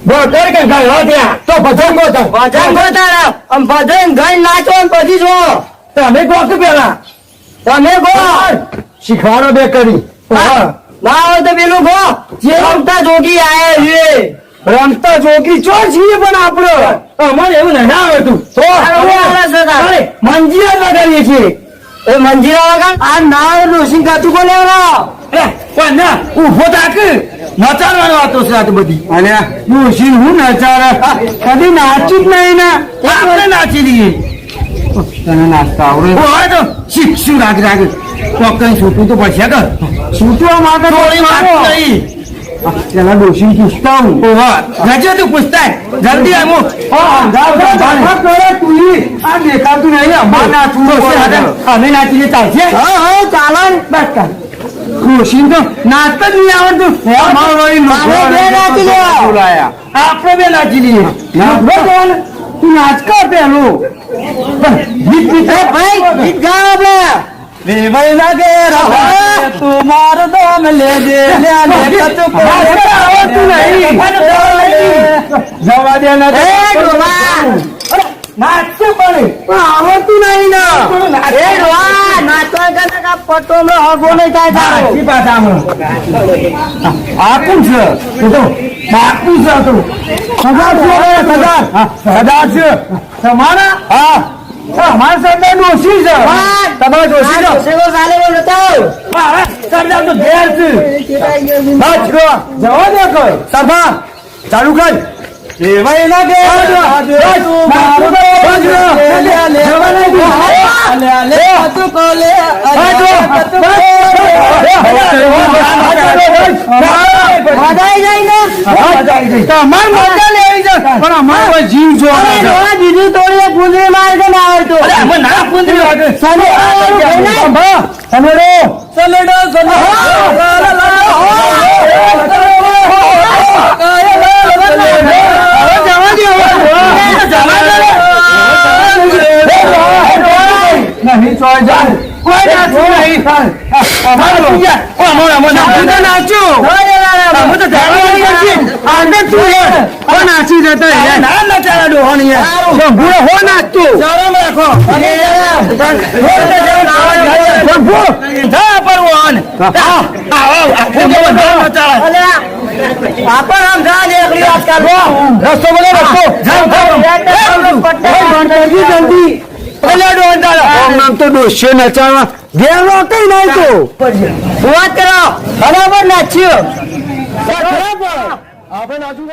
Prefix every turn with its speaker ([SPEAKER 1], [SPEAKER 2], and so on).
[SPEAKER 1] બોકર કે ગયો ત્યાં તો ભજન ગો તો
[SPEAKER 2] ભજન ગો તારા આમ ભજન ગાઈ નાચો ને પછી જો
[SPEAKER 1] તમે ગો કે પેલા
[SPEAKER 2] તમે ગો
[SPEAKER 1] શીખવાડો બે કરી
[SPEAKER 2] ના હોય તો પેલું ગો જે રમતા જોગી આયા છે
[SPEAKER 1] રમતા જોગી ચો છીએ પણ આપણો અમારે એવું ના આવતું તો મંજીરા લગાડીએ છીએ
[SPEAKER 2] એ મંજીરા વગર આ ના રોશી કાતું કો લેવાનો
[SPEAKER 1] પણ ના ઉભો થાક નચારવાનો વાતો છે આ તો બધી અને ડોશી હું નચાર કદી નાચી જ નહીં ને આપણે નાચી લઈએ તને નાચતા આવડે તો શીખશું રાગ રાગ ચોક્કસ છૂટું તો પડશે કે છૂટવા માંગે થોડી વાત નહીં પેલા ડોશી પૂછતા હું રજે તું પૂછતા જલ્દી આવો આ દેખાતું નહીં અમાર નાચવું અમે નાચીને ચાલશે
[SPEAKER 2] હા ચાલો
[SPEAKER 1] બસ કર ડોશી તો નાચતા જ નહીં આવડતું આપણે બે નાચી લઈએ તું નાચકા પેલું ગીત
[SPEAKER 2] ભાઈ ગીત ગાવ આપણે
[SPEAKER 1] વેવાઈ લાગે રવા તું મારો દમ લેજે આવડતું નહીં જવા દે નાચતું પણ આવડતું નહીં ના
[SPEAKER 2] એ રોવા નાચવા કરતા પટો નો હગો નહીં થાય તારો
[SPEAKER 1] પાછા આપું છે બાપુ છે તું સદા છે તમારા હા અમારા સરદાર ડોશી છે તમારા ડોશી છે
[SPEAKER 2] સેવો ચાલે બોલો તો
[SPEAKER 1] સરદાર તો ઘેર છે જવા દે કોઈ સભા ચાલુ કર એવાય ના કે જીવ જોવા
[SPEAKER 2] બીજું તોડીને કુંદરી માર કે ના આવડતું
[SPEAKER 1] નહીં ચોય જાય કોઈ નાચું નહીં નાચી જતા ના નચારા ડોહણી હો નાચતું રસ્તો બોલો જલ્દી તો ડોસ્યો નચાવા ઘેર કઈ નહીં તો
[SPEAKER 2] વાત કરો બરાબર નાચ્યો
[SPEAKER 1] આપણે નાચું